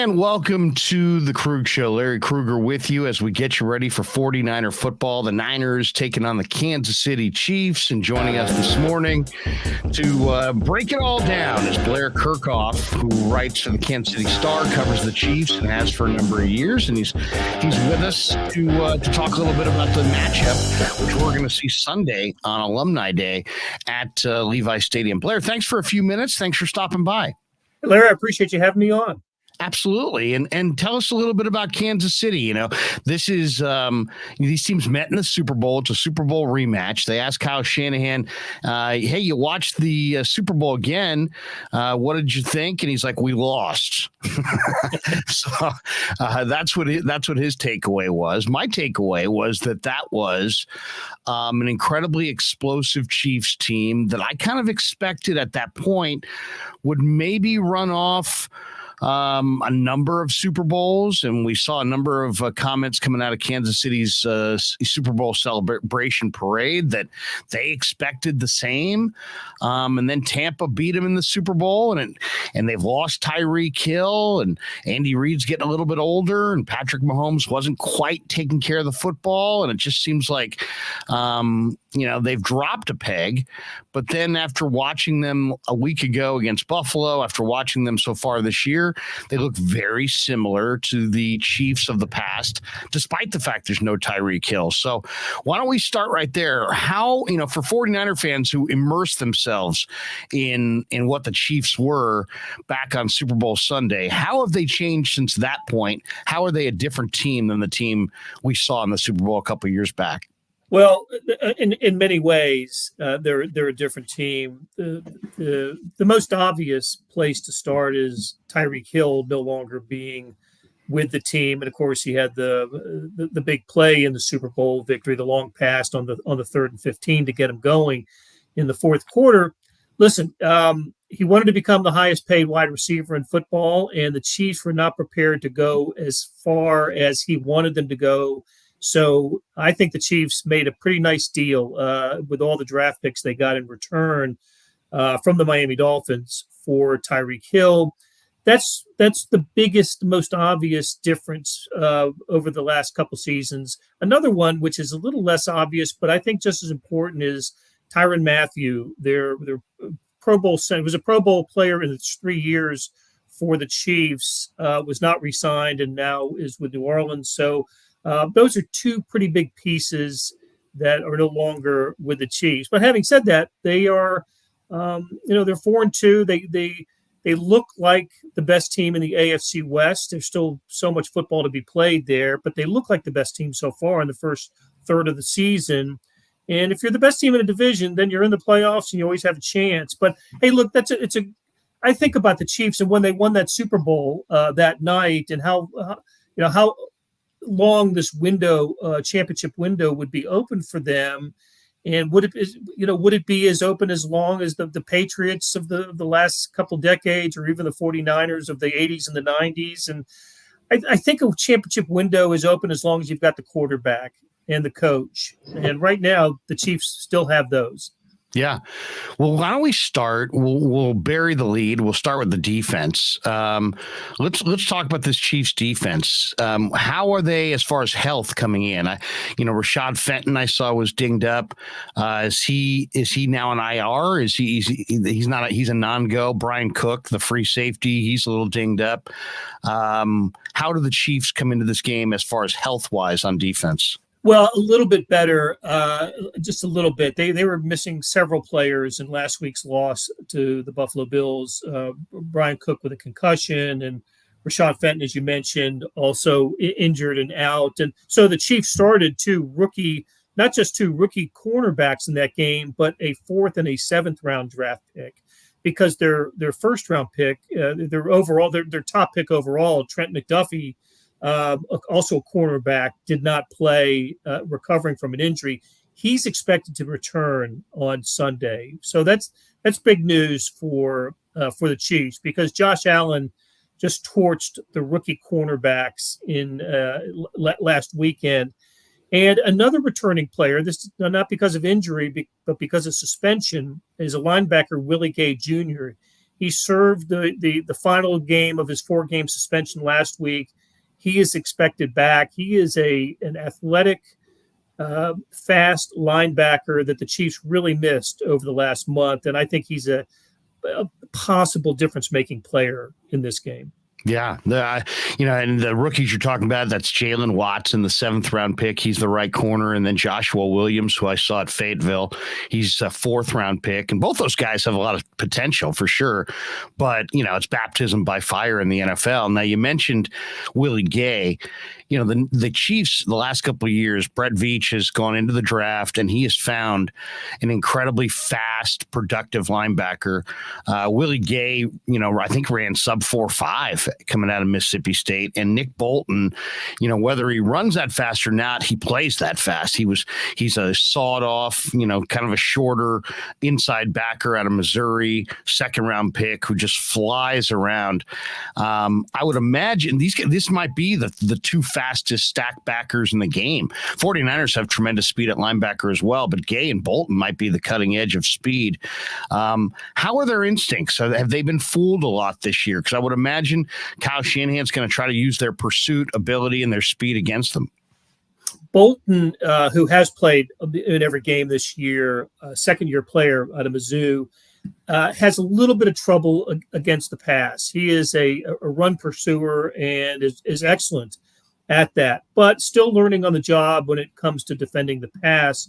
And welcome to the Krueg Show. Larry Krueger with you as we get you ready for 49er football. The Niners taking on the Kansas City Chiefs, and joining us this morning to break it all down is Blair Kerkhoff, who writes for the Kansas City Star, covers the Chiefs, and has for a number of years. And he's with us to talk a little bit about the matchup, which we're going to see Sunday on Alumni Day at Levi Stadium. Blair, thanks for a few minutes. Thanks for stopping by. Larry, I appreciate you having me on. Absolutely. And tell us a little bit about Kansas City. You know, this is these teams met in the Super Bowl. It's a Super Bowl rematch. They asked Kyle Shanahan, hey, you watched the Super Bowl again. What did you think? And he's like, we lost. So that's what his takeaway was. My takeaway was that was an incredibly explosive Chiefs team that I kind of expected at that point would maybe run off a number of Super Bowls, and we saw a number of comments coming out of Kansas City's Super Bowl celebration parade that they expected the same. And then Tampa beat them in the Super Bowl, and they've lost Tyree Kill, and Andy Reid's getting a little bit older, and Patrick Mahomes wasn't quite taking care of the football, and it just seems like they've dropped a peg. But then after watching them a week ago against Buffalo, after watching them so far this year, they look very similar to the Chiefs of the past, despite the fact there's no Tyreek Hill. So why don't we start right there? How, for 49er fans who immerse themselves in what the Chiefs were back on Super Bowl Sunday, how have they changed since that point? How are they a different team than the team we saw in the Super Bowl a couple of years back? Well, in many ways, they're a different team. The most obvious place to start is Tyreek Hill no longer being with the team, and of course he had the big play in the Super Bowl victory, the long pass on the 3rd and 15 to get him going in the fourth quarter. Listen, he wanted to become the highest paid wide receiver in football, and the Chiefs were not prepared to go as far as he wanted them to go. So I think the Chiefs made a pretty nice deal with all the draft picks they got in return from the Miami Dolphins for Tyreek Hill. That's the biggest, most obvious difference over the last couple seasons. Another one, which is a little less obvious, but I think just as important, is Tyrann Mathieu. Their Pro Bowl center, was a Pro Bowl player in its 3 years for the Chiefs, was not re-signed and now is with New Orleans. So those are two pretty big pieces that are no longer with the Chiefs. But having said that, they are, they're 4-2. They look like the best team in the AFC West. There's still so much football to be played there, but they look like the best team so far in the first third of the season. And if you're the best team in a division, then you're in the playoffs and you always have a chance. But hey, look, I think about the Chiefs and when they won that Super Bowl that night, and how long this window, championship window, would be open for them, and would it be as open as long as the Patriots of the last couple decades, or even the 49ers of the 80s and the 90s? And I think a championship window is open as long as you've got the quarterback and the coach. And right now, the Chiefs still have those. Yeah. Well, why don't we start? We'll bury the lead. We'll start with the defense. Let's talk about this Chiefs defense. How are they as far as health coming in? Rashad Fenton I saw was dinged up. Is he now an IR? He's not? He's a non-go. Brian Cook, the free safety, he's a little dinged up. How do the Chiefs come into this game as far as health-wise on defense? Well, a little bit better, just a little bit. They were missing several players in last week's loss to the Buffalo Bills. Brian Cook with a concussion, and Rashad Fenton, as you mentioned, also injured and out. And so the Chiefs started not just two rookie cornerbacks in that game, but a 4th and a 7th round draft pick, because their first round pick, their top pick overall, Trent McDuffie, also a cornerback, did not play, recovering from an injury. He's expected to return on Sunday. So that's big news for the Chiefs, because Josh Allen just torched the rookie cornerbacks in last weekend. And another returning player, this not because of injury, but because of suspension, is a linebacker, Willie Gay Jr. He served the final game of his 4-game suspension last week. He is expected back. He is an athletic, fast linebacker that the Chiefs really missed over the last month, and I think he's a possible difference-making player in this game. Yeah, and the rookies you're talking about, that's Jalen Watson, the 7th-round pick. He's the right corner. And then Joshua Williams, who I saw at Fayetteville, he's a 4th-round pick. And both those guys have a lot of potential for sure. But, it's baptism by fire in the NFL. Now, you mentioned Willie Gay. The Chiefs, the last couple of years, Brett Veach has gone into the draft, and he has found an incredibly fast, productive linebacker. Willie Gay, I think ran sub 4.5 coming out of Mississippi State. And Nick Bolton, whether he runs that fast or not, he plays that fast. He's a sawed off, kind of a shorter inside backer out of Missouri, 2nd-round pick who just flies around. I would imagine this might be the two fastest stack backers in the game. 49ers have tremendous speed at linebacker as well, but Gay and Bolton might be the cutting edge of speed. How are their instincts? Have they been fooled a lot this year? Because I would imagine Kyle Shanahan's going to try to use their pursuit ability and their speed against them. Bolton, who has played in every game this year, second-year player out of Mizzou, has a little bit of trouble against the pass. He is a run pursuer and is excellent at that, but still learning on the job when it comes to defending the pass.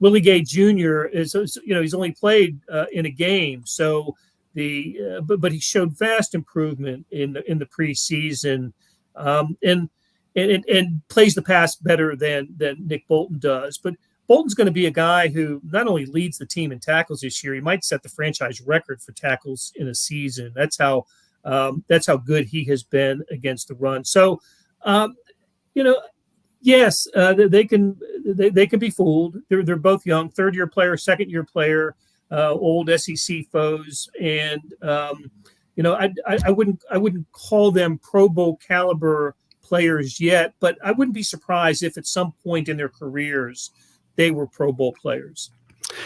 Willie Gay Jr. he's only played in a game, so but he showed vast improvement in the preseason, and plays the pass better than Nick Bolton does. But Bolton's going to be a guy who not only leads the team in tackles this year, he might set the franchise record for tackles in a season. That's how good he has been against the run. So, yes, they can be fooled. They're both young, 3rd-year player, 2nd-year player, old SEC foes, and I wouldn't call them Pro Bowl caliber players yet, but I wouldn't be surprised if at some point in their careers they were Pro Bowl players.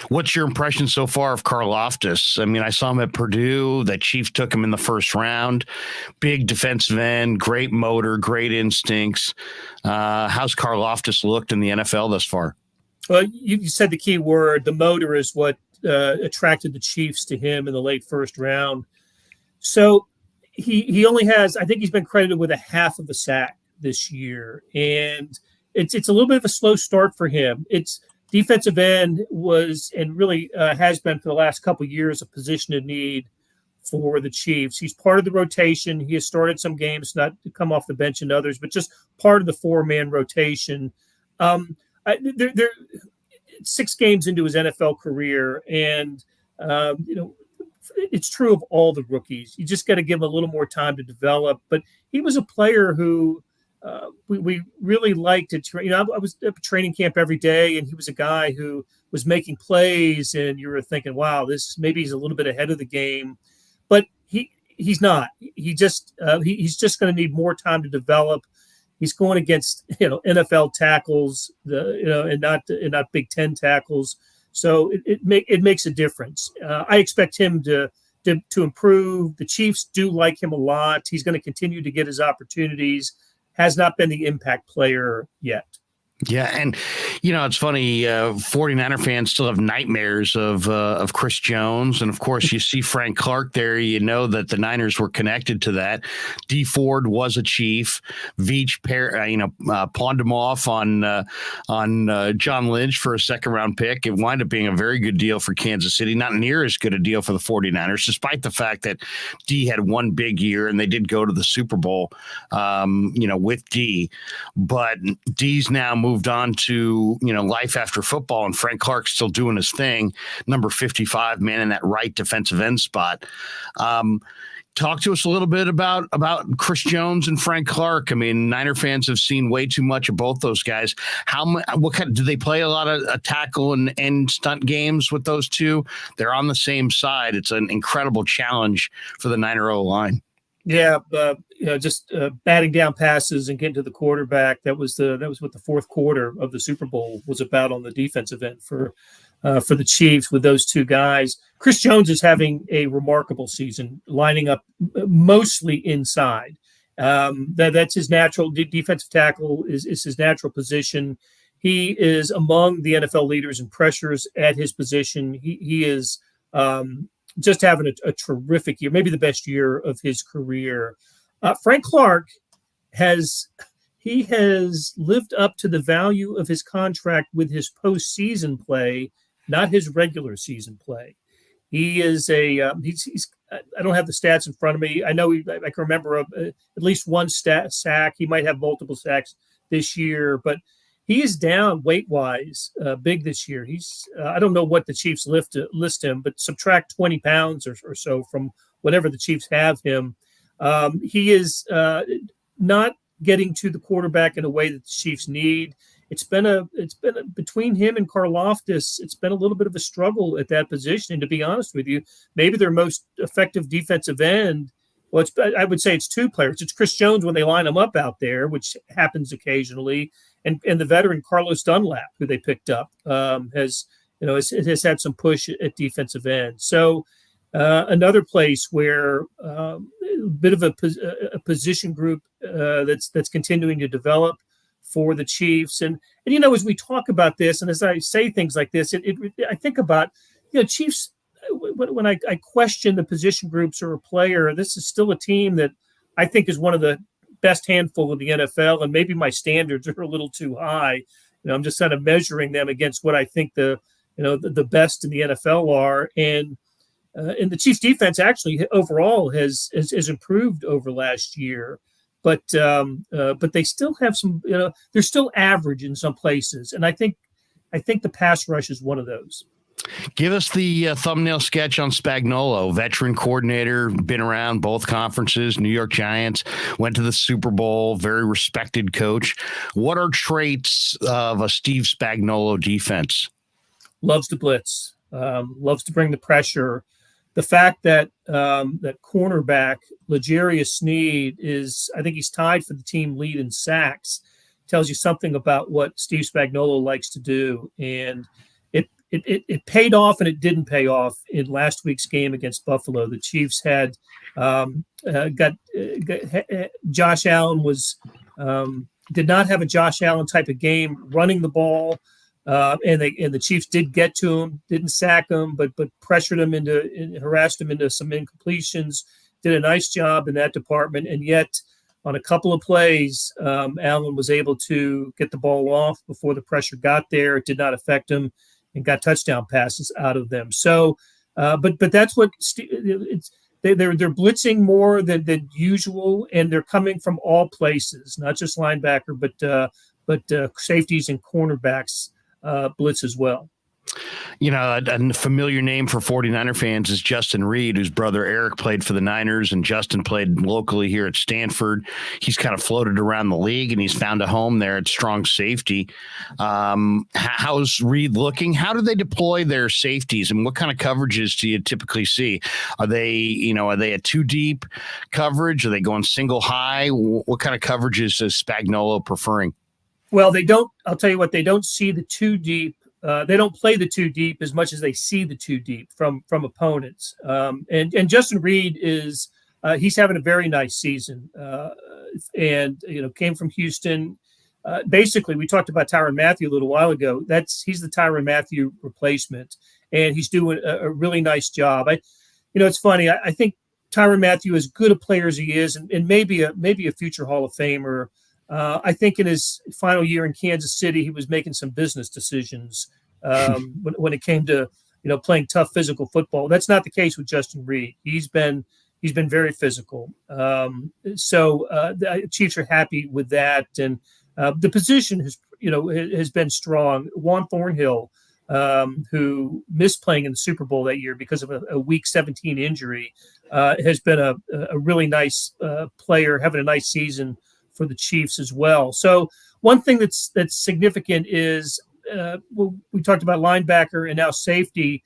What's your impression so far of Karlaftis? I mean, I saw him at Purdue. The Chiefs took him in the 1st round. Big defensive end, great motor, great instincts. How's Karlaftis looked in the NFL thus far? Well, you said the key word. The motor is what attracted the Chiefs to him in the late 1st round. So he only has, I think he's been credited with a half of a sack this year. And it's a little bit of a slow start for him. It's defensive end was and really has been for the last couple of years a position of need for the Chiefs. He's part of the rotation. He has started some games, not to come off the bench in others, but just part of the 4-man rotation. They're 6 games into his NFL career, and it's true of all the rookies. You just got to give him a little more time to develop. But he was a player who we really liked it. I was at training camp every day, and he was a guy who was making plays, and you were thinking, wow, maybe he's a little bit ahead of the game. But he's not. He's just going to need more time to develop. He's going against NFL tackles, and not Big Ten tackles. So it makes a difference. I expect him to improve. The Chiefs do like him a lot. He's going to continue to get his opportunities. Has not been the impact player yet. Yeah, and it's funny. 49er fans still have nightmares of Chris Jones, and of course, you see Frank Clark there. You know that the Niners were connected to that. D Ford was a Chief. Veach, pawned him off on John Lynch for a 2nd-round pick. It wound up being a very good deal for Kansas City. Not near as good a deal for the 49ers, despite the fact that D had one big year and they did go to the Super Bowl, with D. But D's now moved on to life after football, and Frank Clark's still doing his thing, number 55, man in that right defensive end spot. Talk to us a little bit about Chris Jones and Frank Clark. I mean, Niner fans have seen way too much of both those guys. Do they play a lot of tackle and stunt games with those two? They're on the same side. It's an incredible challenge for the Niner O-line. Yeah, just batting down passes and getting to the quarterback. That was what the 4th quarter of the Super Bowl was about on the defensive end for for the Chiefs with those two guys. Chris Jones is having a remarkable season, lining up mostly inside. That's his natural defensive tackle is his natural position. He is among the NFL leaders in pressures at his position. He is just having a terrific year, maybe the best year of his career. Frank Clark has lived up to the value of his contract with his postseason play, not his regular season play. He is he's I don't have the stats in front of me. I know I can remember at least one sack. He might have multiple sacks this year, but he is down weight-wise big this year. He's I don't know what the Chiefs list him, but subtract 20 pounds or so from whatever the Chiefs have him. He is not getting to the quarterback in a way that the Chiefs need. It's been between him and Karlaftis, it's been a little bit of a struggle at that position. And to be honest with you, maybe their most effective defensive end, well, I would say it's two players. It's Chris Jones when they line him up out there, which happens occasionally, and the veteran Carlos Dunlap, who they picked up, has had some push at defensive end. So another place where a bit of a position group that's continuing to develop for the Chiefs. And as we talk about this, and as I say things like this, I think about, Chiefs, when I question the position groups or a player, this is still a team that I think is one of the best handful of the NFL, and maybe my standards are a little too high. I'm just kind of measuring them against what I think the best in the NFL are. And the Chiefs defense actually overall has improved over last year. But they still have some, they're still average in some places. And I think the pass rush is one of those. Give us the thumbnail sketch on Spagnolo, veteran coordinator, been around both conferences, New York Giants, went to the Super Bowl, very respected coach. What are traits of a Steve Spagnolo defense? Loves to blitz, loves to bring the pressure. The fact that that cornerback, L'Jarius Sneed, I think he's tied for the team lead in sacks, tells you something about what Steve Spagnolo likes to do. And it paid off and it didn't pay off in last week's game against Buffalo. The Chiefs had Josh Allen did not have a Josh Allen type of game running the ball. And the Chiefs did get to him, didn't sack him, but pressured him harassed him into some incompletions, did a nice job in that department. And yet on a couple of plays, Allen was able to get the ball off before the pressure got there. It did not affect him and got touchdown passes out of them. So, but that's what they're blitzing more than usual, and they're coming from all places, not just linebacker, but safeties and cornerbacks blitz as well. A familiar name for 49er fans is Justin Reed, whose brother Eric played for the Niners, and Justin played locally here at Stanford. He's kind of floated around the league, and he's found a home there at strong safety. How's Reed looking? How do they deploy their safeties, and what kind of coverages do you typically see? Are they a two deep coverage? Are they going single high? What kind of coverages is Spagnolo preferring? Well, they don't. I'll tell you what, they don't see the two deep. They don't play the two deep as much as they see the two deep from opponents. And Justin Reed he's having a very nice season. And came from Houston. Basically, we talked about Tyrann Mathieu a little while ago. He's the Tyrann Mathieu replacement, and he's doing a really nice job. It's funny. I think Tyrann Mathieu, as good a player as he is, and maybe a future Hall of Famer. I think in his final year in Kansas City, he was making some business decisions when it came to playing tough physical football. That's not the case with Justin Reed. He's been very physical. So the Chiefs are happy with that, and the position has been strong. Juan Thornhill, who missed playing in the Super Bowl that year because of a Week 17 injury, has been a really nice player, having a nice season for the Chiefs as well. So one thing that's significant is we talked about linebacker and now safety.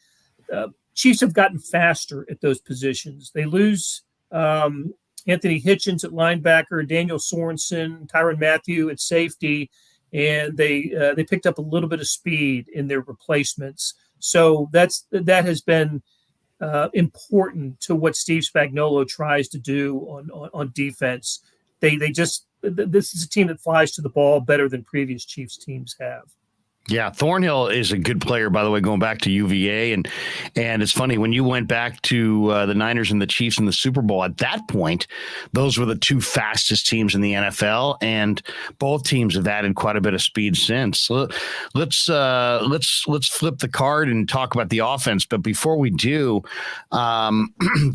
Chiefs have gotten faster at those positions. They lose Anthony Hitchens at linebacker, Daniel Sorensen, Tyrann Mathieu at safety, and they picked up a little bit of speed in their replacements. So that has been important to what Steve Spagnolo tries to do on defense. This is a team that flies to the ball better than previous Chiefs teams have. Yeah, Thornhill is a good player, by the way, going back to UVA. And it's funny, when you went back to the Niners and the Chiefs in the Super Bowl, at that point, those were the two fastest teams in the NFL, and both teams have added quite a bit of speed since. So let's flip the card and talk about the offense. But before we do,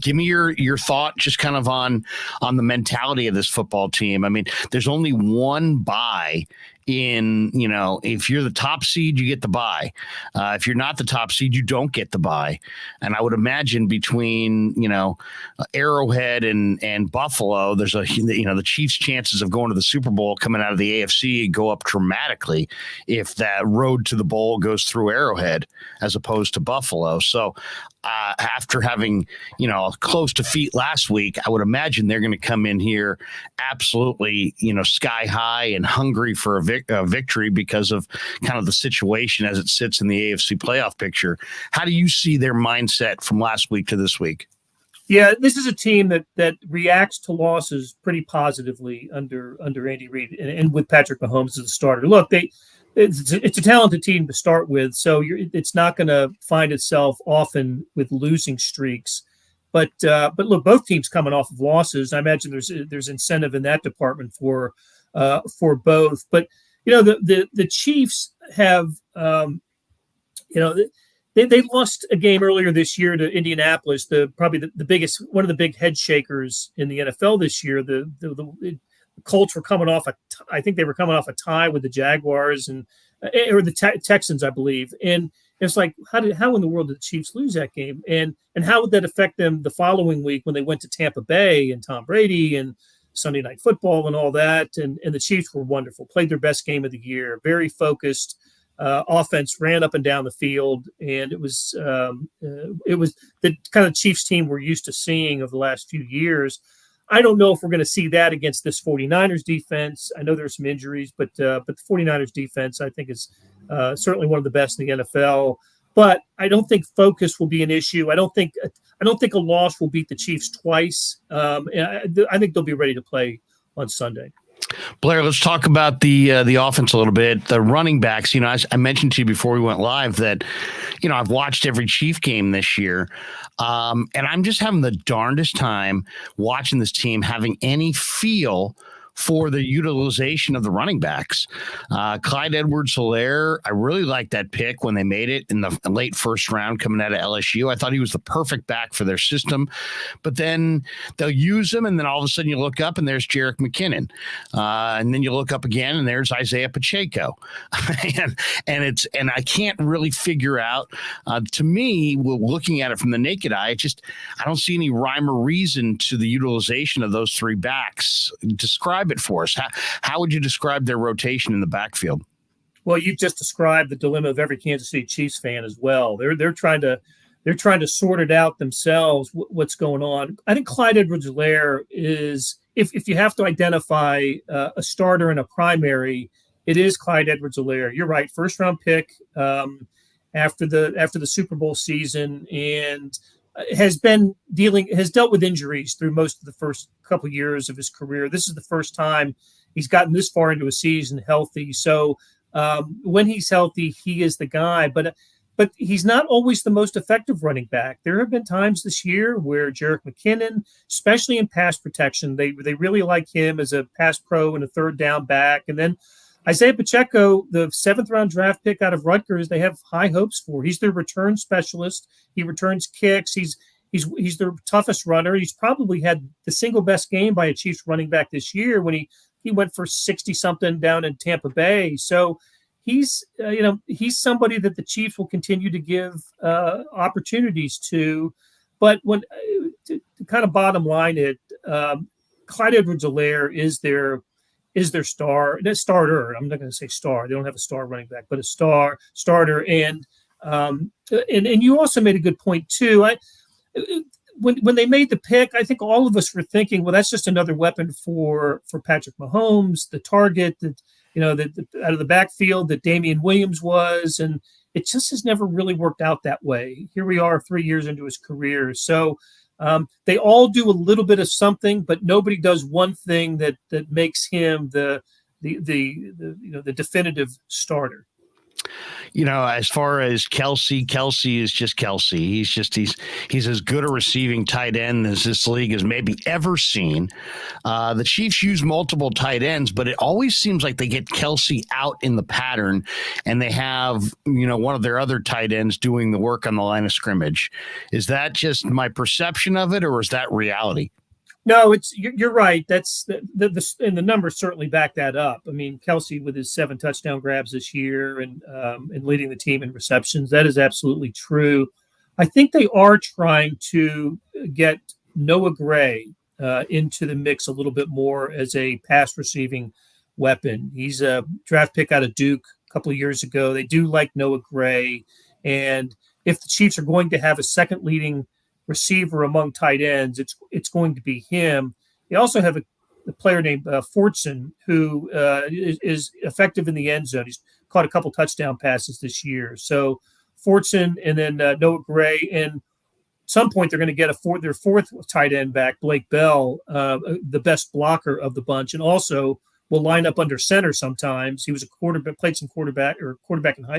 give me your thought just kind of on the mentality of this football team. I mean, there's only one bye if you're the top seed, you get the bye. If you're not the top seed, you don't get the bye. And I would imagine between, Arrowhead and Buffalo, there's the Chiefs' chances of going to the Super Bowl coming out of the AFC go up dramatically if that road to the bowl goes through Arrowhead as opposed to Buffalo. So after having, a close defeat last week, I would imagine they're going to come in here absolutely, sky high and hungry for a victory because of kind of the situation as it sits in the AFC playoff picture. How do you see their mindset from last week to this week? Yeah, this is a team that reacts to losses pretty positively under Andy Reid and with Patrick Mahomes as the starter. Look, it's a talented team to start with, so it's not going to find itself often with losing streaks. But look, both teams coming off of losses. I imagine there's incentive in that department for both. But the Chiefs have they lost a game earlier this year to Indianapolis, probably the biggest, one of the big head shakers in the NFL this year. The Colts were coming off I think they were coming off a tie with the Jaguars or the Texans, I believe. And it's like, how in the world did the Chiefs lose that game? And how would that affect them the following week when they went to Tampa Bay and Tom Brady and Sunday Night Football and all that? And the Chiefs were wonderful, played their best game of the year, very focused. Offense ran up and down the field, and it was the kind of Chiefs team we're used to seeing over the last few years. I don't know if we're going to see that against this 49ers defense. I know there's some injuries, but the 49ers defense, I think, is certainly one of the best in the NFL. But I don't think focus will be an issue. I don't think a loss will beat the Chiefs twice. And I think they'll be ready to play on Sunday. Blair, let's talk about the offense a little bit. The running backs, I mentioned to you before we went live that, I've watched every Chief game this year, and I'm just having the darndest time watching this team having any feel for the utilization of the running backs. Clyde Edwards-Helaire, I really liked that pick when they made it in the late first round coming out of LSU. I thought he was the perfect back for their system. But then they'll use him, and then all of a sudden you look up, and there's Jerick McKinnon. And then you look up again, and there's Isaiah Pacheco. and I can't really figure out, to me, looking at it from the naked eye, I don't see any rhyme or reason to the utilization of those three backs. Describe it for us. How would you describe their rotation in the backfield? Well, you've just described the dilemma of every Kansas City Chiefs fan as well. They're trying to sort it out themselves. What's going on? I think Clyde Edwards-Helaire is, if you have to identify a starter in a primary, it is Clyde Edwards-Helaire. You're right, first round pick after the Super Bowl season, and has dealt with injuries through most of the first couple of years of his career. This is the first time he's gotten this far into a season healthy. So when he's healthy, he is the guy. But he's not always the most effective running back. There have been times this year where Jerick McKinnon, especially in pass protection, they really like him as a pass pro and a third down back. And then Isaiah Pacheco, the 7th round draft pick out of Rutgers, they have high hopes for. He's their return specialist. He returns kicks. He's their toughest runner. He's probably had the single best game by a Chiefs running back this year when he went for 60-something down in Tampa Bay. So he's somebody that the Chiefs will continue to give opportunities to. But when to kind of bottom line it, Clyde Edwards-Helaire is their starter. I'm not going to say star. They don't have a star running back, but a starter. And you also made a good point too. When they made the pick, I think all of us were thinking, well, that's just another weapon for Patrick Mahomes, the target that out of the backfield that Damian Williams was, and it just has never really worked out that way. Here we are 3 years into his career. So they all do a little bit of something, but nobody does one thing that makes him the definitive starter. As far as Kelsey is just Kelsey. He's as good a receiving tight end as this league has maybe ever seen. The Chiefs use multiple tight ends, but it always seems like they get Kelsey out in the pattern, and they have one of their other tight ends doing the work on the line of scrimmage. Is that just my perception of it, or is that reality? No, you're right. That's and the numbers certainly back that up. I mean, Kelsey with his 7 touchdown grabs this year and leading the team in receptions, that is absolutely true. I think they are trying to get Noah Gray into the mix a little bit more as a pass receiving weapon. He's a draft pick out of Duke a couple of years ago. They do like Noah Gray, and if the Chiefs are going to have a second leading receiver among tight ends, it's going to be him. They also have a player named Fortson who is effective in the end zone. He's caught a couple touchdown passes this year. So Fortson and then Noah Gray, and at some point they're going to get their fourth tight end back, Blake Bell, the best blocker of the bunch, and also will line up under center sometimes. He was a quarterback, played some quarterback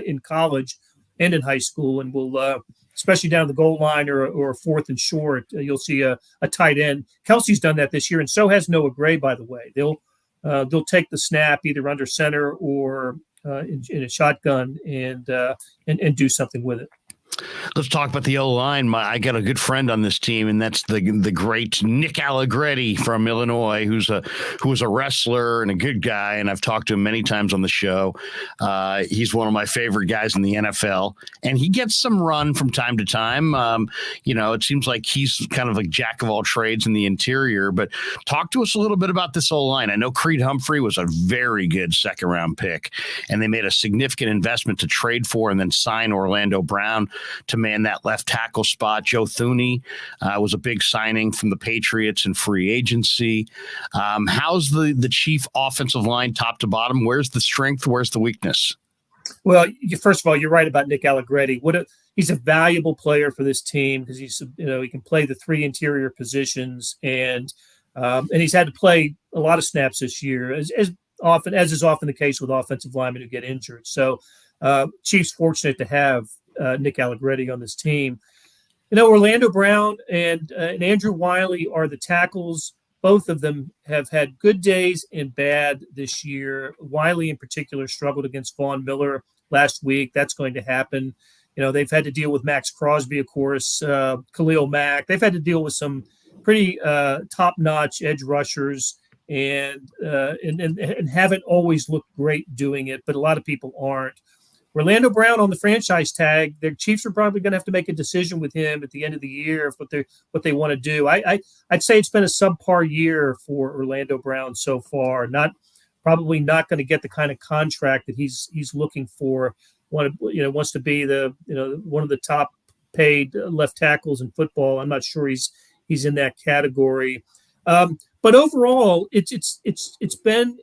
in college and in high school, and will especially down the goal line or fourth and short, you'll see a tight end. Kelsey's done that this year, and so has Noah Gray, by the way. They'll take the snap either under center or in a shotgun and do something with it. Let's talk about the O-line. I got a good friend on this team, and that's the great Nick Allegretti from Illinois, who was a wrestler and a good guy, and I've talked to him many times on the show. He's one of my favorite guys in the NFL, and he gets some run from time to time. It seems like he's kind of a jack of all trades in the interior, but talk to us a little bit about this O-line. I know Creed Humphrey was a very good second-round pick, and they made a significant investment to trade for and then sign Orlando Brown to man that left tackle spot. Joe Thuney was a big signing from the Patriots in free agency. How's the Chief offensive line top to bottom? Where's the strength? Where's the weakness? Well, first of all, you're right about Nick Allegretti. He's a valuable player for this team because he can play the 3 interior positions, and he's had to play a lot of snaps this year, as is often the case with offensive linemen who get injured. So Chiefs fortunate to have Nick Allegretti on this team. Orlando Brown and Andrew Wiley are the tackles. Both of them have had good days and bad this year. Wiley in particular struggled against Von Miller last week. That's going to happen. They've had to deal with Max Crosby, of course, Khalil Mack. They've had to deal with some pretty top-notch edge rushers and haven't always looked great doing it, but a lot of people aren't. Orlando Brown on the franchise tag, their Chiefs are probably going to have to make a decision with him at the end of the year of what they want to do. I'd say it's been a subpar year for Orlando Brown so far. Probably not going to get the kind of contract that he's looking for. Wants to be one of the top paid left tackles in football. I'm not sure he's in that category. But overall, it's been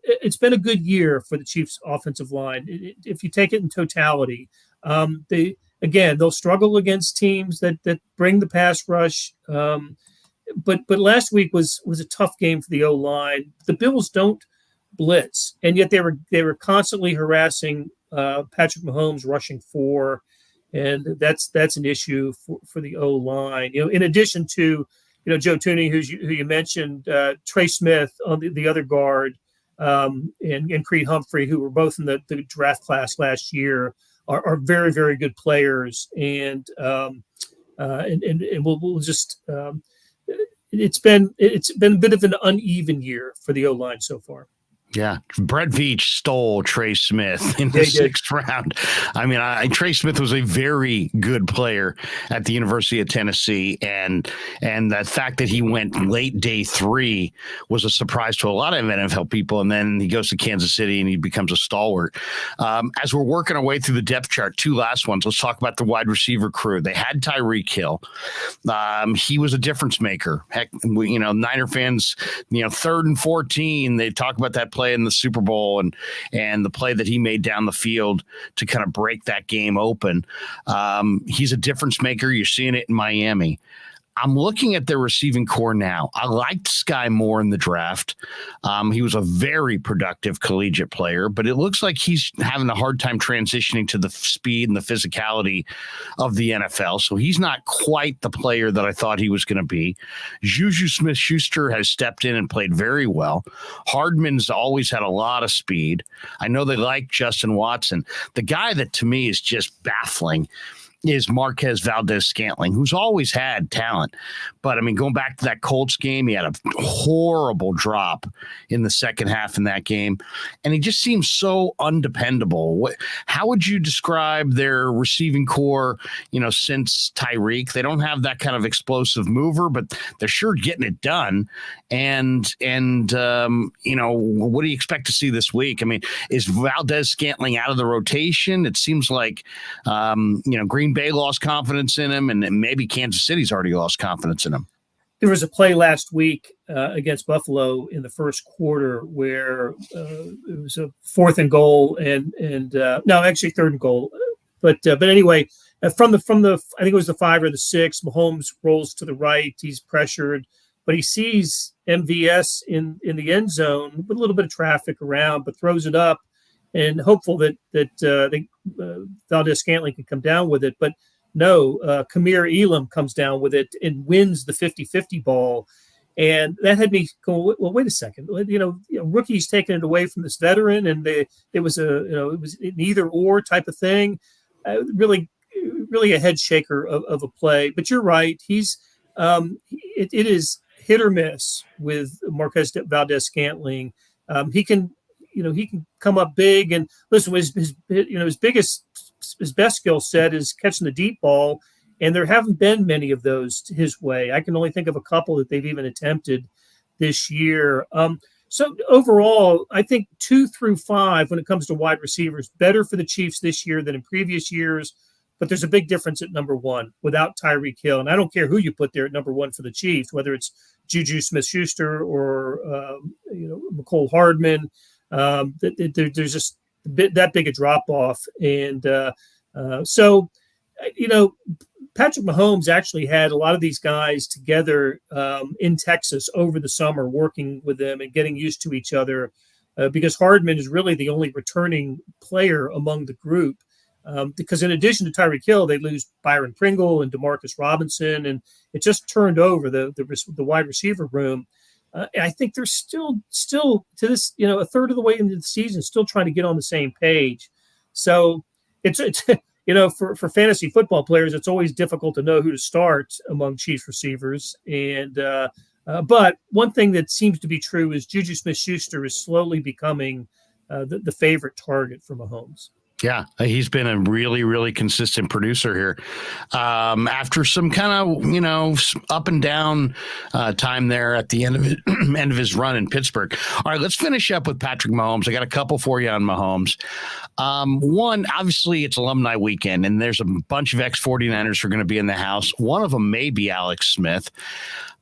a good year for the Chiefs' offensive line. If you take it in totality, they'll struggle against teams that bring the pass rush. But last week was a tough game for the O-line. The Bills don't blitz, and yet they were constantly harassing Patrick Mahomes, rushing 4, and that's an issue for the O-line. In addition to Joe Thuney, who you mentioned, Trey Smith on the other guard, and Creed Humphrey, who were both in the draft class last year, are very, very good players. And we'll just it's been a bit of an uneven year for the O-line so far. Yeah, Brett Veach stole Trey Smith in the 6th round. I mean, Trey Smith was a very good player at the University of Tennessee, and the fact that he went late day 3 was a surprise to a lot of NFL people. And then he goes to Kansas City and he becomes a stalwart. As we're working our way through the depth chart, 2 last ones. Let's talk about the wide receiver crew. They had Tyreek Hill. He was a difference maker. Heck, Niner fans, 3rd and 14. They talk about that play play in the Super Bowl and the play that he made down the field to kind of break that game open. He's a difference maker. You're seeing it in Miami. I'm looking at their receiving core now. I liked Sky Moore in the draft. He was a very productive collegiate player, but it looks like he's having a hard time transitioning to the speed and the physicality of the NFL. So he's not quite the player that I thought he was going to be. Juju Smith-Schuster has stepped in and played very well. Hardman's always had a lot of speed. I know they like Justin Watson. The guy that to me is just baffling is Marquez Valdez-Scantling, who's always had talent. But, I mean, going back to that Colts game, he had a horrible drop in the second half in that game, and he just seems so undependable. How would you describe their receiving core, since Tyreek? They don't have that kind of explosive mover, but they're sure getting it done. And what do you expect to see this week? I mean, is Valdez-Scantling out of the rotation? It seems like, Green Bay lost confidence in him, and maybe Kansas City's already lost confidence in him. There was a play last week against Buffalo in the first quarter where it was a 4th and goal and no, actually 3rd and goal. But anyway, from the I think it was the 5 or the 6, Mahomes rolls to the right. He's pressured, but he sees MVS in the end zone with a little bit of traffic around, but throws it up and hopeful that Valdez-Scantling can come down with it. But no, Kamir Elam comes down with it and wins the 50-50 ball. And that had me go, well, wait a second. Rookie's taking it away from this veteran, and it was an either or type of thing. Really a head shaker of a play. But you're right. He's it is hit or miss with Marquez Valdez-Scantling. He can come up big, and listen, his best skill set is catching the deep ball, and there haven't been many of those his way. I can only think of a couple that they've even attempted this year. So overall, I think 2 through 5 when it comes to wide receivers, better for the Chiefs this year than in previous years. But there's a big difference at number 1 without Tyreek Hill. And I don't care who you put there at number 1 for the Chiefs, whether it's Juju Smith-Schuster or McCole Hardman. There's just that big a drop off. And so Patrick Mahomes actually had a lot of these guys together in Texas over the summer, working with them and getting used to each other because Hardman is really the only returning player among the group. Because in addition to Tyree Kill, they lose Byron Pringle and Demarcus Robinson, and it just turned over the wide receiver room. I think they're still to this, a third of the way into the season, still trying to get on the same page. So it's for fantasy football players, it's always difficult to know who to start among Chiefs receivers. And but one thing that seems to be true is Juju Smith-Schuster is slowly becoming the favorite target for Mahomes. Yeah, he's been a really, really consistent producer here. After some kind of, up and down time there at the end of his run in Pittsburgh. All right, let's finish up with Patrick Mahomes. I got a couple for you on Mahomes. One, obviously, it's alumni weekend, and there's a bunch of ex-49ers who are going to be in the house. One of them may be Alex Smith.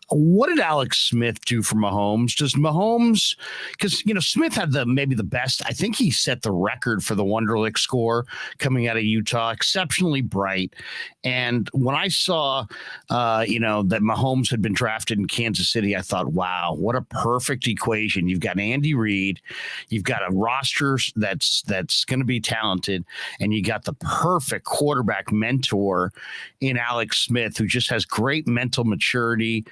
What did Alex Smith do for Mahomes? Does Mahomes, because, Smith had maybe the best, I think he set the record for the Wonderlic score coming out of Utah, exceptionally bright. And when I saw, that Mahomes had been drafted in Kansas City, I thought, wow, what a perfect equation. You've got Andy Reid, you've got a roster that's going to be talented, and you got the perfect quarterback mentor in Alex Smith, who just has great mental maturity,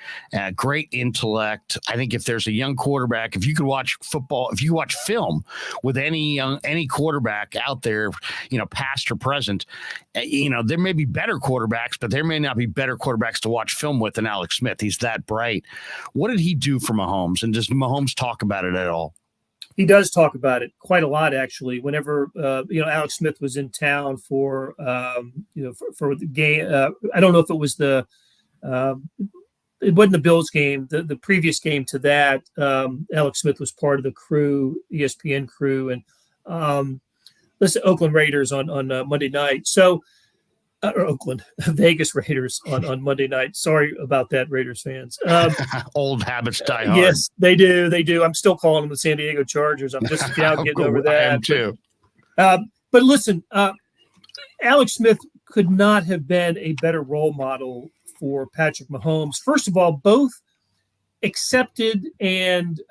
great intellect. I think if there's a young quarterback, if you could watch football, if you watch film with any quarterback out there, past or present, there may be better quarterbacks, but there may not be better quarterbacks to watch film with than Alex Smith. He's that bright. What did he do for Mahomes? And does Mahomes talk about it at all? He does talk about it quite a lot, actually. Whenever Alex Smith was in town for the game, I don't know if it was it wasn't the Bills game. The previous game to that, Alex Smith was part of the crew, ESPN crew, and listen, Oakland Raiders on Monday night. So or Oakland, Vegas Raiders on Monday night. Sorry about that, Raiders fans. Old habits die hard. Yes, they do. They do. I'm still calling them the San Diego Chargers. I'm just now getting over that. I am too. But listen, Alex Smith could not have been a better role model for Patrick Mahomes. First of all, both accepted and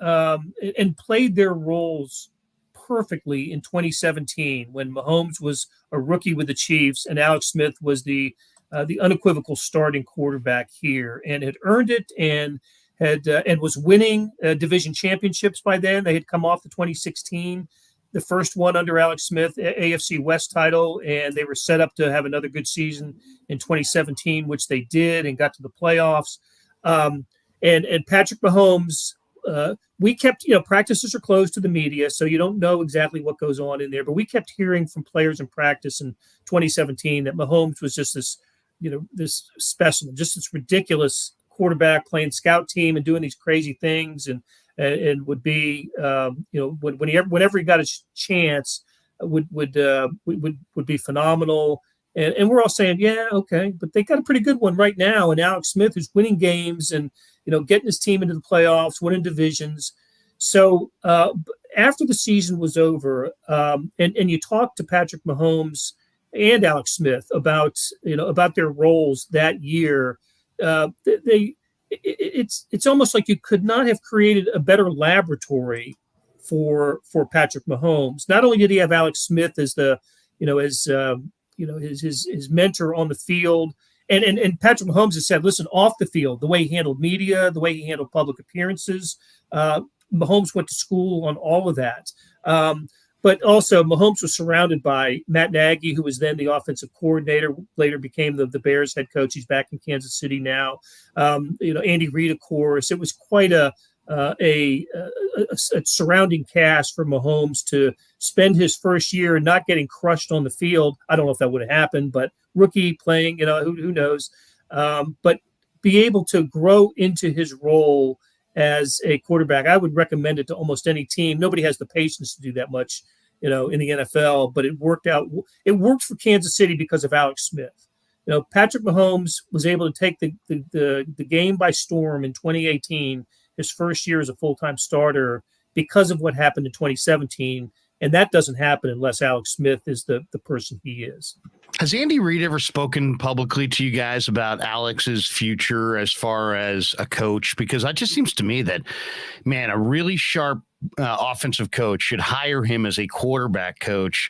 played their roles perfectly in 2017 when Mahomes was a rookie with the Chiefs and Alex Smith was the unequivocal starting quarterback here, and had earned it and was winning division championships by then. They had come off the 2016, the first one under Alex Smith, AFC West title, and they were set up to have another good season in 2017, which they did and got to the playoffs. And Patrick Mahomes, we kept, practices are closed to the media, so you don't know exactly what goes on in there. But we kept hearing from players in practice in 2017 that Mahomes was just this, this specimen, just this ridiculous quarterback playing scout team and doing these crazy things, and would be, whenever he got a chance, would be phenomenal. And we're all saying, yeah, okay, but they got a pretty good one right now. And Alex Smith is winning games and, getting his team into the playoffs, winning divisions. So after the season was over, and you talk to Patrick Mahomes and Alex Smith about their roles that year, it's almost like you could not have created a better laboratory for Patrick Mahomes. Not only did he have Alex Smith as his mentor on the field, and Patrick Mahomes has said, listen, off the field, the way he handled media, the way he handled public appearances, Mahomes went to school on all of that. But also Mahomes was surrounded by Matt Nagy, who was then the offensive coordinator, later became the Bears head coach. He's back in Kansas City now. Andy Reid, of course. It was quite a surrounding cast for Mahomes to spend his first year not getting crushed on the field. I don't know if that would have happened, but rookie playing, who knows? But be able to grow into his role as a quarterback. I would recommend it to almost any team. Nobody has the patience to do that much, in the NFL, but it worked out. It worked for Kansas City because of Alex Smith. Patrick Mahomes was able to take the game by storm in 2018, his first year as a full-time starter, because of what happened in 2017. And that doesn't happen unless Alex Smith is the person he is. Has Andy Reid ever spoken publicly to you guys about Alex's future as far as a coach? Because it just seems to me that, man, a really sharp offensive coach should hire him as a quarterback coach,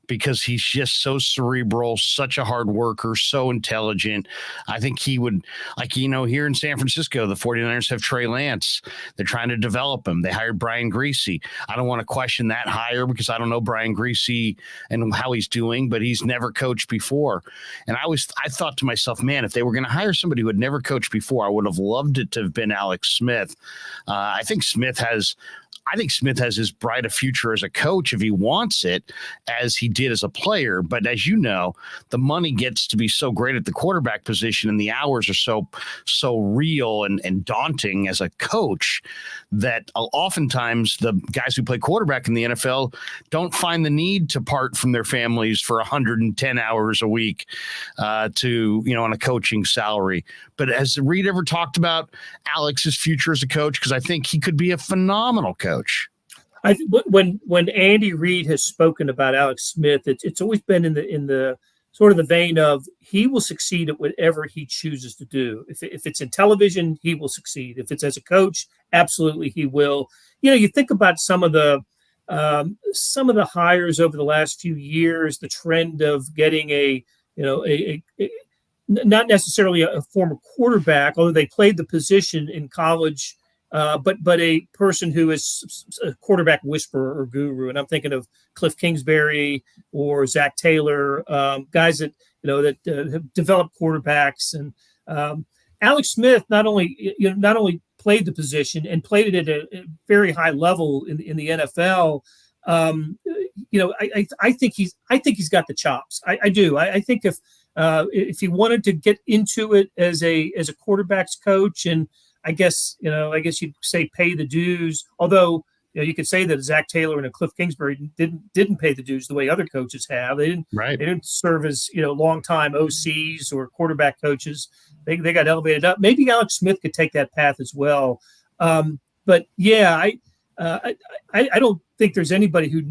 because he's just so cerebral, such a hard worker, so intelligent. I think he would, here in San Francisco, the 49ers have Trey Lance. They're trying to develop him. They hired Brian Griese. I don't want to question that hire because I don't know Brian Griese and how he's doing, but he's never coached before. And I thought to myself, man, if they were going to hire somebody who had never coached before, I would have loved it to have been Alex Smith. I think Smith has as bright a future as a coach, if he wants it, as he did as a player. But as you know, the money gets to be so great at the quarterback position, and the hours are so real and daunting as a coach, that oftentimes the guys who play quarterback in the NFL don't find the need to part from their families for 110 hours a week on a coaching salary. But has Reid ever talked about Alex's future as a coach? Because I think he could be a phenomenal coach. When Andy Reid has spoken about Alex Smith, it's always been in the sort of the vein of he will succeed at whatever he chooses to do. If it's in television, he will succeed. If it's as a coach, absolutely he will. You think about some of the hires over the last few years, the trend of getting a not necessarily a former quarterback, although they played the position in college, but a person who is a quarterback whisperer or guru. And I'm thinking of Cliff Kingsbury or Zach Taylor, guys that have developed quarterbacks. And Alex Smith not only played the position and played it at a very high level in the NFL. I think he's got the chops. I do. I think if he wanted to get into it as a quarterback's coach, and I guess you'd say pay the dues, although you could say that Zach Taylor and a Cliff Kingsbury didn't pay the dues the way other coaches have. They didn't serve as long-time OCs or quarterback coaches. They got elevated up. Maybe Alex Smith could take that path as well. But yeah, I don't think there's anybody who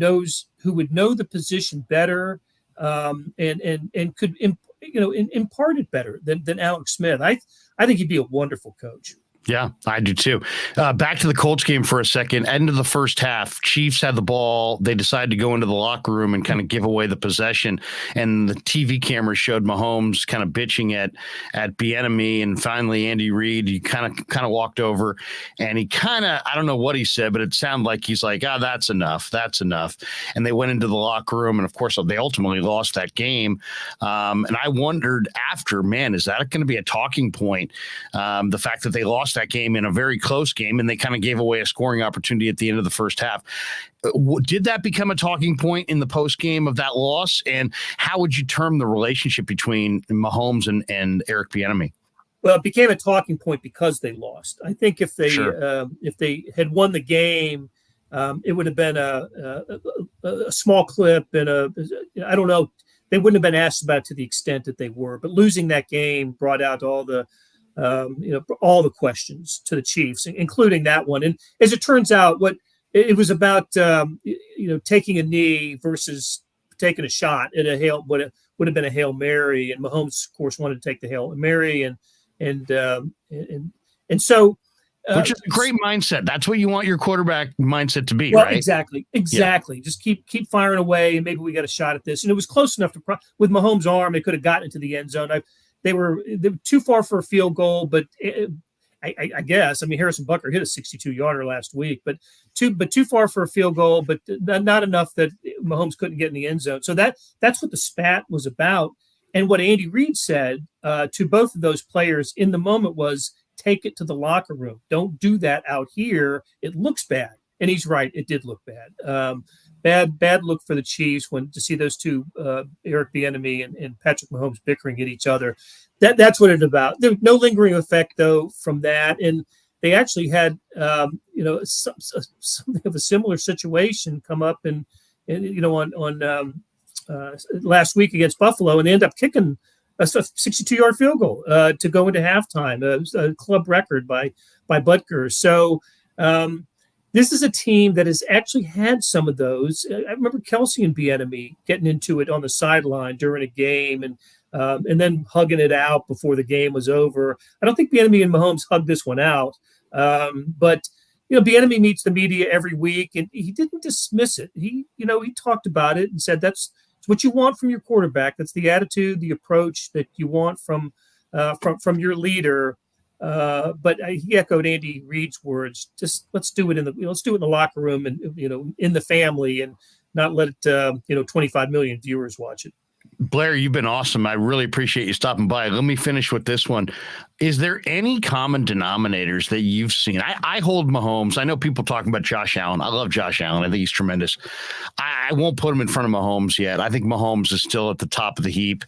would know the position better and could impart it better than Alex Smith. I think he'd be a wonderful coach. Yeah, I do too. Back to the Colts game for a second. End of the first half, Chiefs had the ball. They decided to go into the locker room and kind of give away the possession. And the TV camera showed Mahomes kind of bitching at Bieniemy. And finally, Andy Reid, he kind of walked over and he I don't know what he said, but it sounded like he's like, that's enough. That's enough. And they went into the locker room. And of course, they ultimately lost that game. And I wondered after, man, is that going to be a talking point? The fact that they lost that game in a very close game and they kind of gave away a scoring opportunity at the end of the first half. Did that become a talking point in the post game of that loss? And how would you term the relationship between Mahomes and Eric Bieniemy? Well, it became a talking point because they lost. I think if they had won the game, it would have been a small clip and I don't know. They wouldn't have been asked about it to the extent that they were. But losing that game brought out all the questions to the Chiefs, including that one. And as it turns out, what it was about, taking a knee versus taking a shot at would have been a Hail Mary. And Mahomes, of course, wanted to take the Hail Mary. And so, which is a great mindset. That's what you want your quarterback mindset to be, well, right? Exactly. Yeah. Just keep firing away, and maybe we got a shot at this. And it was close enough with Mahomes' arm, it could have gotten into the end zone. They were too far for a field goal, but I guess, Harrison Butker hit a 62-yarder last week, but too far for a field goal, but not enough that Mahomes couldn't get in the end zone. So that's what the spat was about. And what Andy Reid said to both of those players in the moment was, take it to the locker room. Don't do that out here. It looks bad. And he's right. It did look bad. Bad look for the Chiefs to see those two, Eric Bieniemy and Patrick Mahomes, bickering at each other. That's what it's about. There was no lingering effect though from that, and they actually had something of a similar situation come up on last week against Buffalo, and they end up kicking a 62-yard field goal to go into halftime. It was a club record by Butker. So. This is a team that has actually had some of those. I remember Kelsey and Bieniemy getting into it on the sideline during a game and then hugging it out before the game was over. I don't think Bieniemy and Mahomes hugged this one out. But Bieniemy meets the media every week, and he didn't dismiss it. He talked about it and said that's what you want from your quarterback. That's the attitude, the approach that you want from your leader. But he echoed Andy Reid's words. Just let's do it in the locker room and in the family, and not let it 25 million viewers watch it. Blair, you've been awesome. I really appreciate you stopping by. Let me finish with this one. Is there any common denominators that you've seen? I hold Mahomes. I know people talking about Josh Allen. I love Josh Allen. I think he's tremendous. I won't put him in front of Mahomes yet. I think Mahomes is still at the top of the heap.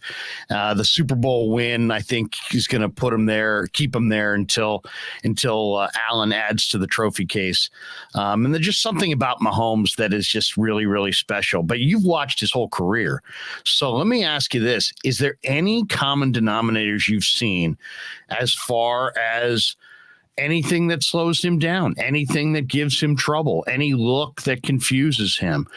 The Super Bowl win, I think, is going to put him there, keep him there until Allen adds to the trophy case. And there's just something about Mahomes that is just really, really special. But you've watched his whole career. So let me ask you this. Is there any common denominators you've seen as far as anything that slows him down, anything that gives him trouble, any look that confuses him?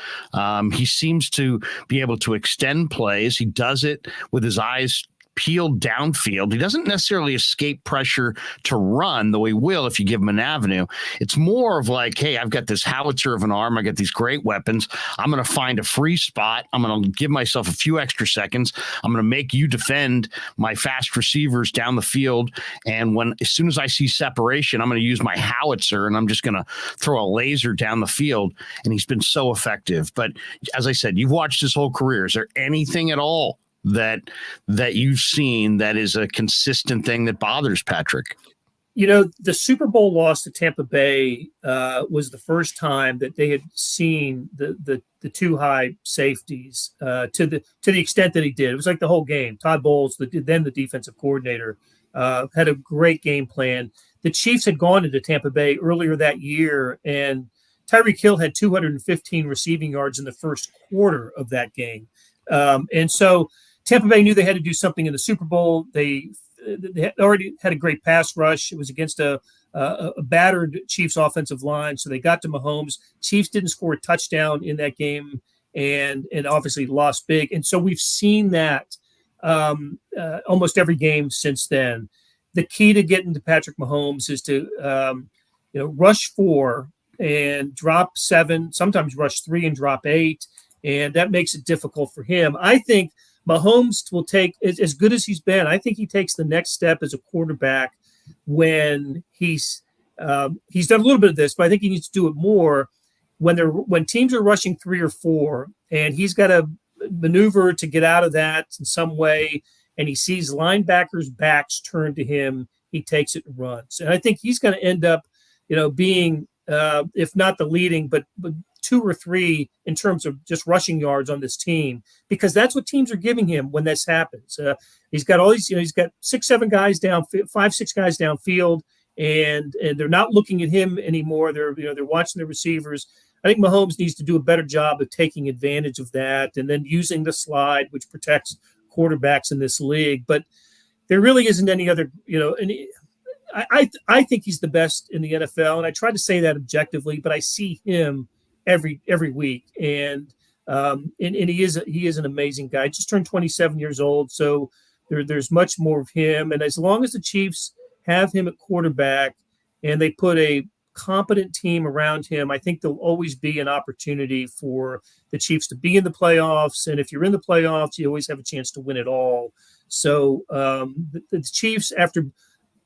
He seems to be able to extend plays. He does it with his eyes peeled downfield. He doesn't necessarily escape pressure to run, though he will if you give him an avenue. It's more of like, hey, I've got this howitzer of an arm. I got these great weapons. I'm going to find a free spot. I'm going to give myself a few extra seconds. I'm going to make you defend my fast receivers down the field. And as soon as I see separation, I'm going to use my howitzer and I'm just going to throw a laser down the field. And he's been so effective. But as I said, you've watched his whole career. Is there anything at all that you've seen that is a consistent thing that bothers Patrick? The Super Bowl loss to Tampa Bay was the first time that they had seen the two high safeties to the extent that he did. It was like the whole game. Todd Bowles, then the defensive coordinator, had a great game plan. The Chiefs had gone into Tampa Bay earlier that year, and Tyreek Hill had 215 receiving yards in the first quarter of that game. And so Tampa Bay knew they had to do something in the Super Bowl. They already had a great pass rush. It was against a battered Chiefs offensive line. So they got to Mahomes. Chiefs didn't score a touchdown in that game and obviously lost big. And so we've seen that almost every game since then. The key to getting to Patrick Mahomes is to rush 4 and drop 7, sometimes rush 3 and drop 8. And that makes it difficult for him. I think Mahomes will take, as good as he's been, I think he takes the next step as a quarterback when he's done a little bit of this, but I think he needs to do it more when teams are rushing 3 or 4 and he's got to maneuver to get out of that in some way, and he sees linebackers' backs turn to him, he takes it and runs. And I think he's going to end up, being, if not the leading, but 2 or 3 in terms of just rushing yards on this team, because that's what teams are giving him when this happens. He's got all these, he's got 6-7 guys down, 5-6 guys downfield, and they're not looking at him anymore. They're watching the receivers. I think Mahomes needs to do a better job of taking advantage of that and then using the slide, which protects quarterbacks in this league. But there really isn't any other, I think he's the best in the NFL, and I try to say that objectively, but I see him every week, and he is an amazing guy. Just turned 27 years old, so there's much more of him. And as long as the Chiefs have him at quarterback and they put a competent team around him, I think there'll always be an opportunity for the Chiefs to be in the playoffs. And if you're in the playoffs, you always have a chance to win it all. So the Chiefs, after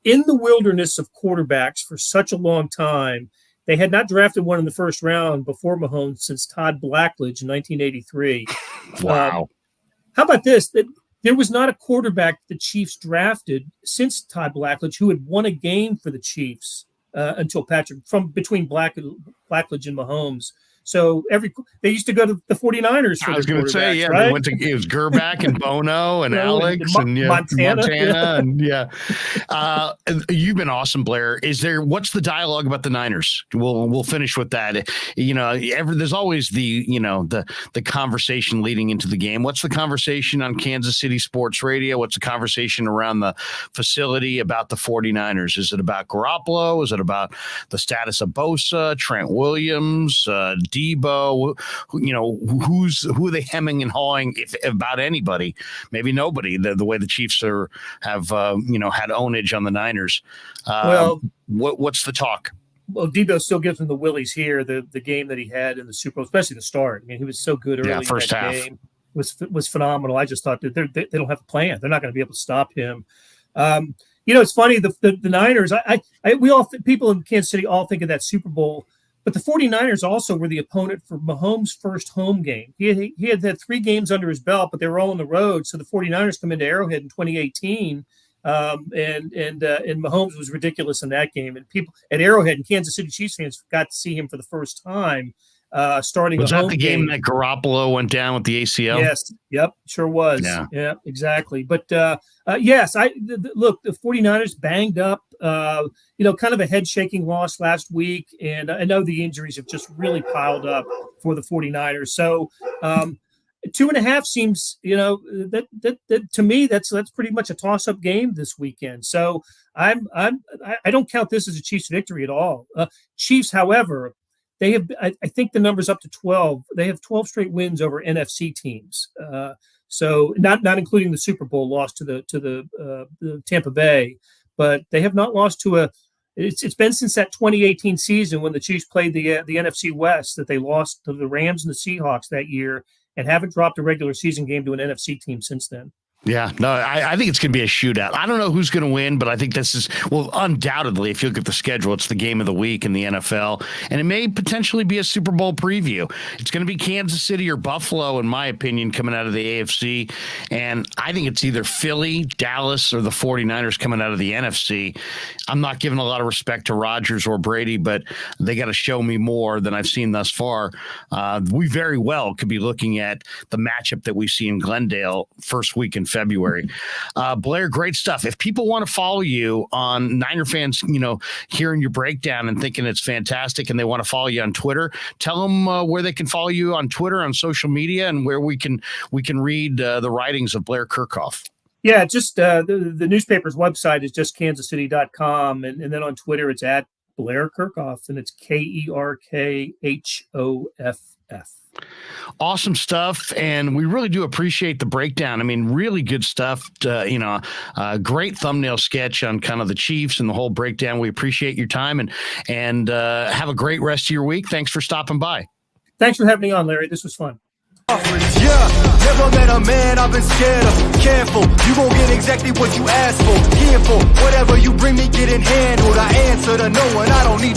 in the wilderness of quarterbacks for such a long time, they had not drafted one in the first round before Mahomes since Todd Blackledge in 1983. Wow. How about this? There was not a quarterback the Chiefs drafted since Todd Blackledge who had won a game for the Chiefs until between Blackledge and Mahomes. So they used to go to the 49ers for I was going to say, yeah, right? It was Gerback and Bono and Alex and Montana. And you've been awesome, Blair. What's the dialogue about the Niners? We'll finish with that. There's always the conversation leading into the game. What's the conversation on Kansas City sports radio? What's the conversation around the facility about the 49ers? Is it about Garoppolo? Is it about the status of Bosa, Trent Williams, Debo? Who are they hemming and hawing about anybody? Maybe nobody. The way the Chiefs have had ownage on the Niners. What's the talk? Well, Debo still gives him the willies here. The game that he had in the Super Bowl, especially the start. I mean, he was so good early. First half game was phenomenal. I just thought that they don't have a plan. They're not going to be able to stop him. It's funny. The Niners. People in Kansas City all think of that Super Bowl. But the 49ers also were the opponent for Mahomes' first home game. He had 3 games under his belt, but they were all on the road. So the 49ers come into Arrowhead in 2018, and Mahomes was ridiculous in that game. And people at Arrowhead and Kansas City Chiefs fans got to see him for the first time. Starting was that the game that Garoppolo went down with the ACL? Yes, yep, sure was. Yeah, exactly. But yes, look, the 49ers banged up. Kind of a head-shaking loss last week, and I know the injuries have just really piled up for the 49ers. So 2.5 seems, that to me that's pretty much a toss-up game this weekend. So I don't count this as a Chiefs victory at all. Chiefs, however. They have, I think the number's up to 12. They have 12 straight wins over NFC teams. So not including the Super Bowl loss to the Tampa Bay, but they have not lost to it's been since that 2018 season when the Chiefs played the NFC West that they lost to the Rams and the Seahawks that year, and haven't dropped a regular season game to an NFC team since then. Yeah, no, I think it's going to be a shootout. I don't know who's going to win, but I think this is, undoubtedly, if you look at the schedule, it's the game of the week in the NFL, and it may potentially be a Super Bowl preview. It's going to be Kansas City or Buffalo, in my opinion, coming out of the AFC, and I think it's either Philly, Dallas, or the 49ers coming out of the NFC. I'm not giving a lot of respect to Rodgers or Brady, but they got to show me more than I've seen thus far. We very well could be looking at the matchup that we see in Glendale first week in February. Blair, great stuff. If people want to follow you on Niner fans, hearing your breakdown and thinking it's fantastic, and they want to follow you on Twitter, tell them where they can follow you on Twitter, on social media, and where we can read the writings of Blair Kerkhoff. Yeah, just the newspaper's website is just kansascity.com. And then on Twitter, it's at Blair Kerkhoff, and it's KERKHOFF. Awesome stuff, and we really do appreciate the breakdown. I mean, really good stuff. Great thumbnail sketch on kind of the Chiefs and the whole breakdown. We appreciate your time, and have a great rest of your week. Thanks for stopping by. Thanks for having me on, Larry. This was fun. Yeah, never met a man I've been scared of. Careful, you gon' get exactly what you asked for. Here for whatever you bring me, getting handled. I answer to no one, I don't need to